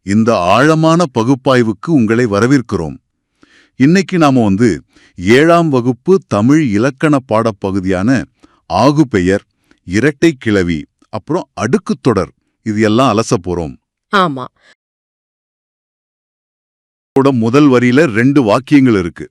இந்த ஆழமான பகுப்பாய்வுக்கு உங்களை வரவேற்கிறோம். இன்னைக்கு நாம 7ஆம் வகுப்பு தமிழ் இலக்கண பாடப்பகுதியான ஆகுபெயர், இரட்டை கிளவி, அப்புறம் அடுக்குத் தொடர் இது எல்லாம் அலச போறோம். ஆமா. முதல் வரியில 2 வாக்கியங்கள் இருக்கு.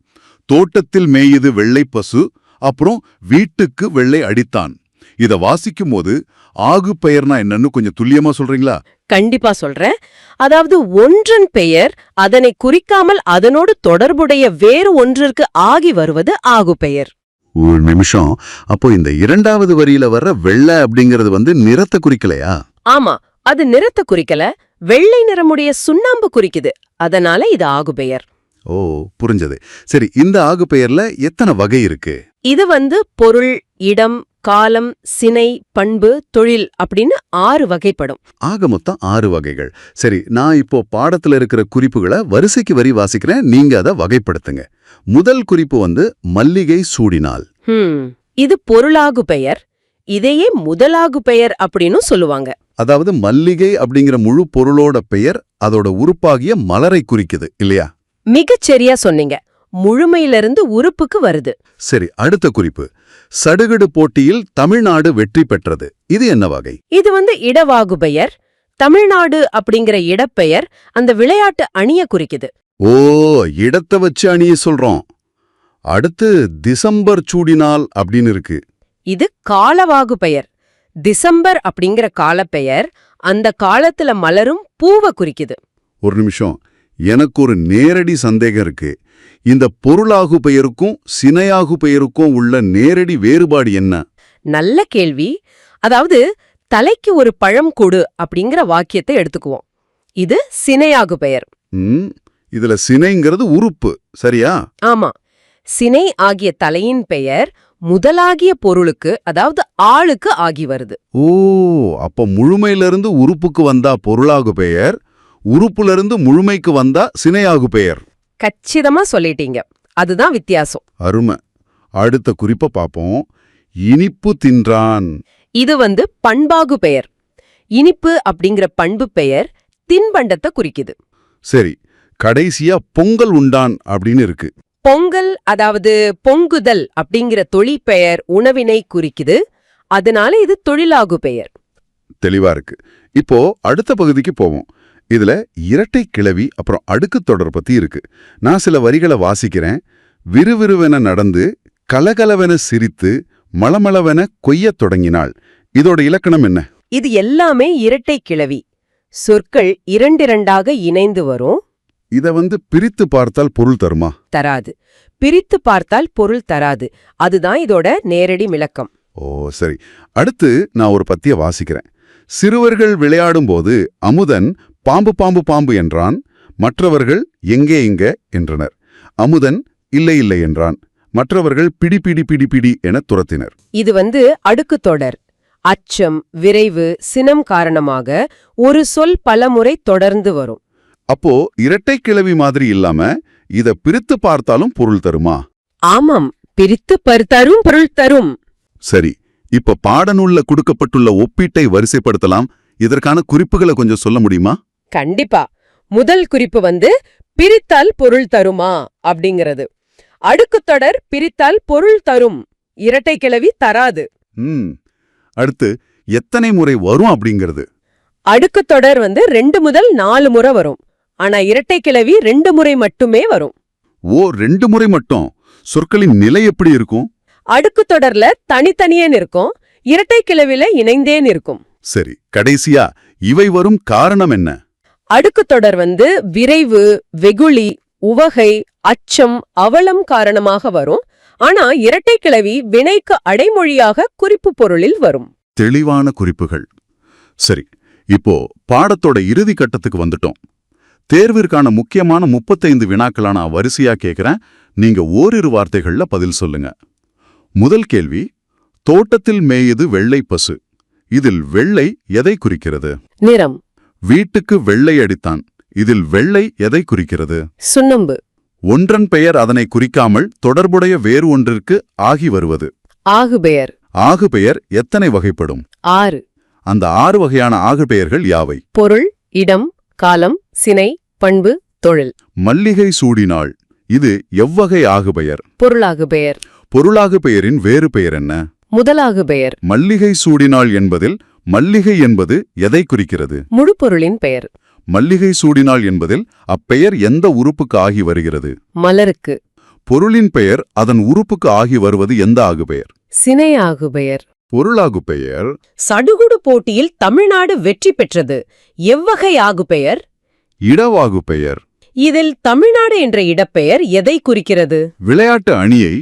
தோட்டத்தில் மேயுது வெள்ளை பசு, அப்புறம் வீட்டுக்கு வெள்ளை அடித்தான். இத வாசிக்கும் போது ஆகு பெயர்னா என்னன்னு கொஞ்சம் துல்லியமா சொல்றீங்களா? கண்டிப்பா சொல்றேன். அதாவது ஒன்றன் பெயர் அதனை குறிக்காமல் அதனோடு தொடர்புடைய வேறு ஒன்றிற்கு ஆகி வருவது ஆகு பெயர். ஒரு நிமிஷம். அப்போ இந்த 2வது வரியில வர்ற வெள்ளை அப்படிங்கிறது நிறத்தை குறிக்கலையா? ஆமா, அது நிறத்தை குறிக்கல, வெள்ளை நிறமுடைய சுண்ணாம்பு குறிக்குது. அதனால இது ஆகு பெயர். ஓ, புரிஞ்சது. சரி, இந்த ஆகு பெயர்ல எத்தனை வகை இருக்கு? இது பொருள், இடம், காலம், சினை, பண்பு, தொழில் அப்படின்னு 6 வகைப்படும். ஆக மொத்தம் 6 வகைகள். சரி, நான் இப்போ பாடத்துல இருக்கிற குறிப்புகளை வரிசைக்கு வரி வாசிக்கிறேன், நீங்க அதை வகைப்படுத்துங்க. முதல் குறிப்பு மல்லிகை சூடினாள். இது பொருளாகு பெயர். இதையே முதலாகு பெயர் அப்படின்னு சொல்லுவாங்க. அதாவது மல்லிகை அப்படிங்கிற முழு பொருளோட பெயர் அதோட உறுப்பாகிய மலரை குறிக்குது இல்லையா? மிகச் சரியா சொன்னீங்க. முழுமையிலிருந்து உறுப்புக்கு வருது. சரி, அடுத்த குறிப்பு சடுகுடு போட்டியில் தமிழ்நாடு வெற்றி பெற்றது. இது என்ன வகை? இது இடவாகு பெயர். தமிழ்நாடு அப்படிங்கிற இடப்பெயர் அந்த விளையாட்டு அணிய குறிக்குது. ஓ, இடத்தை வச்சு அணிய சொல்றோம். அடுத்து டிசம்பர் சூடினால் அப்படின்னு இருக்கு. இது காலவாகு பெயர். டிசம்பர் அப்படிங்கிற காலப்பெயர் அந்த காலத்துல மலரும் பூவை குறிக்குது. ஒரு நிமிஷம், எனக்கு ஒரு நேரடி சந்தேகம் இருக்கு. இந்த பொருளாகு பெயருக்கும் சினையாகு பெயருக்கும் உள்ள நேரடி வேறுபாடு என்ன? நல்ல கேள்வி. அதாவது தலைக்கு ஒரு பழம் கொடு அப்படிங்கிற வாக்கியத்தை எடுத்துக்குவோம். இது சினையாகு பெயர். இதுல சினைங்கிறது உறுப்பு, சரியா? ஆமா. சினை ஆகிய தலையின் பெயர் முதலாகிய பொருளுக்கு, அதாவது ஆளுக்கு ஆகி வருது. ஓ, அப்ப முழுமையிலிருந்து உறுப்புக்கு வந்தா பொருளாகு பெயர், உறுப்புல முழுமைக்கு வந்தா சினையாகு பெயர். கச்சிதமா சொல்லிட்டீங்க. அதுதான் வித்தியாசம். அருமை. அடுத்த குறிப்பை பாப்போம். இனிப்பு தின்றான். இது பண்பாகு பெயர். இனிப்பு அப்படிங்கிற பண்பு பெயர் தின்பண்டத்தை குறிக்குது. சரி, கடைசியா பொங்கல் உண்டான் அப்படின்னு இருக்கு. பொங்கல், அதாவது பொங்குதல் அப்படிங்கிற தொழிற்பெயர் உணவினை குறிக்குது. அதனால இது தொழிலாகு பெயர். தெளிவா இருக்கு. இப்போ அடுத்த பகுதிக்கு போவோம். இதுல இரட்டை கிளவி அப்புறம் அடுக்குத் தொடர் பத்தி இருக்கு. நான் சில வரிகளை வாசிக்கிறேன். விறுவிறுவென நடந்து, கலகலவென சிரித்து, மளமளவென கொய்யத் தொடங்கினாள். இதோட இலக்கணம் என்ன? இது எல்லாமே இரட்டை கிளவி. சொற்கள் இரண்டிரண்டாக இணைந்து வரும். இத பிரித்து பார்த்தால் பொருள் தருமா? தராது. பிரித்து பார்த்தால் பொருள் தராது. அதுதான் இதோட நேரடி விளக்கம். ஓ, சரி. அடுத்து நான் ஒரு பத்திய வாசிக்கிறேன். சிறுவர்கள் விளையாடும்போது அமுதன் பாம்பு பாம்பு பாம்பு என்றான். மற்றவர்கள் எங்கே எங்க என்றனர். அமுதன் இல்லை இல்லை என்றான். மற்றவர்கள் பிடி பிடி பிடி பிடி என துரத்தினர். இது அடுக்குத் தொடர். அச்சம், விரைவு, சினம் காரணமாக ஒரு சொல் பலமுறை தொடர்ந்து வரும். அப்போ இரட்டை கிளவி மாதிரி இல்லாம இத பிரித்து பார்த்தாலும் பொருள் தருமா? ஆமாம், பிரித்து பார்த்தாலும் பொருள் தரும். சரி, இப்ப பாடநூல்ல கொடுக்கப்பட்டுள்ள ஒப்பீட்டை வரிசைப்படுத்தலாம். இதற்கான குறிப்புகளை கொஞ்சம் சொல்ல முடியுமா? கண்டிப்பா. முதல் குறிப்பு பிரித்தால் பொருள் தருமா அப்படிங்கிறது. அடுக்குத் தொடர் பிரித்தால் பொருள் தரும், இரட்டை கிளவி தராது. அடுத்து எத்தனை முறை வரும் அப்படிங்கிறது. அடுக்குத் தொடர் 2 முதல் 4 முறை வரும். ஆனா இரட்டை கிளவி 2 முறை மட்டுமே வரும். ஓ, 2 முறை மட்டும். சொற்களின் நிலை எப்படி இருக்கும்? அடுக்குத் தொடர்ல தனித்தனியே நிற்கும், இரட்டை கிளவில இணைந்தே நிற்கும். சரி, கடைசியா இவை வரும் காரணம் என்ன? அடுக்குத் தொடர் விரைவு, வெகுளி, உவகை, அச்சம், அவலம் காரணமாக வரும். ஆனா இரட்டை கிளவி வினைக்கு அடைமொழியாக குறிப்பு பொருளில் வரும். தெளிவான குறிப்புகள். சரி, இப்போ பாடத்தோட இறுதி கட்டத்துக்கு வந்துட்டோம். தேர்விற்கான முக்கியமான 35 வினாக்களா நான் வரிசையா கேட்கிறேன். நீங்க ஓரிரு வார்த்தைகள்ல பதில் சொல்லுங்க. முதல் கேள்வி, தோட்டத்தில் மேயுது வெள்ளை பசு. இதில் வெள்ளை எதை குறிக்கிறது? நிறம். வீட்டுக்கு வெள்ளை அடித்தான். இதில் வெள்ளை எதை குறிக்கிறது? சுண்ணம்பு. ஒன்றன் பெயர் அதனை குறிக்காமல் தொடர்புடைய வேறு ஒன்றிற்கு ஆகி வருவது. ஆகுபெயர். ஆகுபெயர் எத்தனை வகைப்படும்? 6. அந்த 6 வகையான ஆகுபெயர்கள் யாவை? பொருள், இடம், காலம், சினை, பண்பு, தொழில். மல்லிகை சூடினாள் இது எவ்வகை ஆகுபெயர்? பொருளாகு பெயர். பொருளாகு பெயரின் வேறு பெயர் என்ன? முதலாகு பெயர். மல்லிகை சூடினாள் என்பதில் மல்லிகை என்பது எதை குறிக்கிறது? முழு பொருளின் பெயர். மல்லிகை சூடினாள் என்பதில் அப்பெயர் எந்த உறுப்புக்கு ஆகி வருகிறது? மலருக்கு. பொருளின் பெயர் அதன் உறுப்புக்கு ஆகி வருவது எந்த ஆகுபெயர்? சினை ஆகு பெயர். பொருளாகு பெயர். சடுகுடு போட்டியில் தமிழ்நாடு வெற்றி பெற்றது. எவ்வகை ஆகு பெயர்? இடவாகு பெயர். இதில் தமிழ்நாடு என்ற இடப்பெயர் எதை குறிக்கிறது? விளையாட்டு அணியை.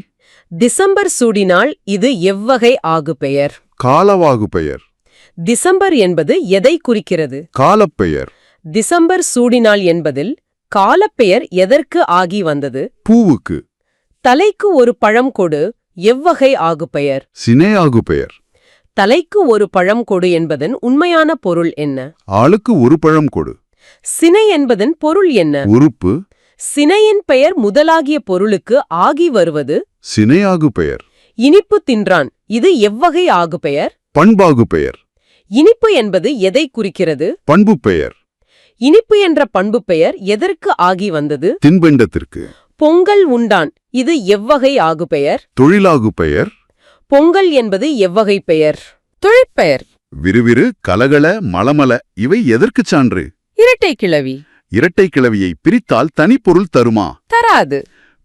டிசம்பர் சூடினால் இது எவ்வகை ஆகு பெயர்? காலவாகு பெயர். டிசம்பர் என்பது எதை குறிக்கிறது? காலப்பெயர். டிசம்பர் சூடினால் என்பதில் காலப்பெயர் எதற்கு ஆகி வந்தது? பூவுக்கு. தலைக்கு ஒரு பழம் கொடு எவ்வகை ஆகு பெயர்? சினையாகு பெயர். தலைக்கு ஒரு பழம் கொடு என்பதன் உண்மையான பொருள் என்ன? ஆளுக்கு ஒரு பழம் கொடு. சினை என்பதன் பொருள் என்ன? உறுப்பு. சினையின் பெயர் முதலாகிய பொருளுக்கு ஆகி வருவது? சினையாகு பெயர். இனிப்பு தின்றான் இது எவ்வகை ஆகு பெயர்? பண்பாகு பெயர். இனிப்பு என்பது எதை குறிக்கிறது? பண்பு பெயர். இனிப்பு என்ற பண்பு பெயர் எதற்கு ஆகி வந்தது? தின்பண்டத்திற்கு. பொங்கல் உண்டான் இது எவ்வகை ஆகு பெயர்? தொழிலாகு பெயர். பொங்கல் என்பது எவ்வகை பெயர்? தொழிற்பெயர். விறுவிறு, கலகல, மலமல இவை எதற்குச் சான்று? இரட்டை கிளவி. இரட்டை கிளவியை பிரித்தால் தனிப்பொருள் தருமா? தராது.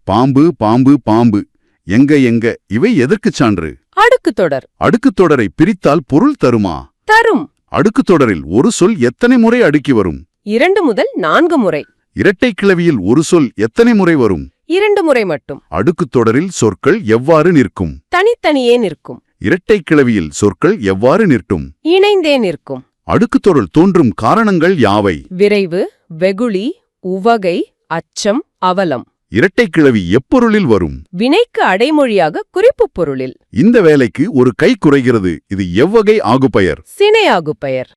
பாம்பு பாம்பு பாம்பு எங்க இவை எதற்குச் சான்று? அடுக்குத் தொடர். அடுக்குத் தொடரை பிரித்தால் பொருள் தருமா? தரும். அடுக்குத் தொடரில் ஒரு சொல் எத்தனை முறை அடுக்கி வரும்? 2 முதல் 4 முறை. இரட்டை கிளவியில் ஒரு சொல் எத்தனை முறை வரும்? 2 முறை மட்டும். அடுக்குத் தொடரில் சொற்கள் எவ்வாறு நிற்கும்? தனித்தனியே நிற்கும். இரட்டை கிளவியில் சொற்கள் எவ்வாறு நிற்கும்? இணைந்தே நிற்கும். அடுக்குத் தொடர் தோன்றும் காரணங்கள் யாவை? விரைவு, வெகுளி, உவகை, அச்சம், அவலம். இரட்டை கிளவி எப்பொருளில் வரும்? வினைக்கு அடைமொழியாக குறிப்புப் பொருளில். இந்த வேலைக்கு ஒரு கை குறைகிறது. இது எவ்வகை ஆகுபெயர்? சினையாகு பெயர்.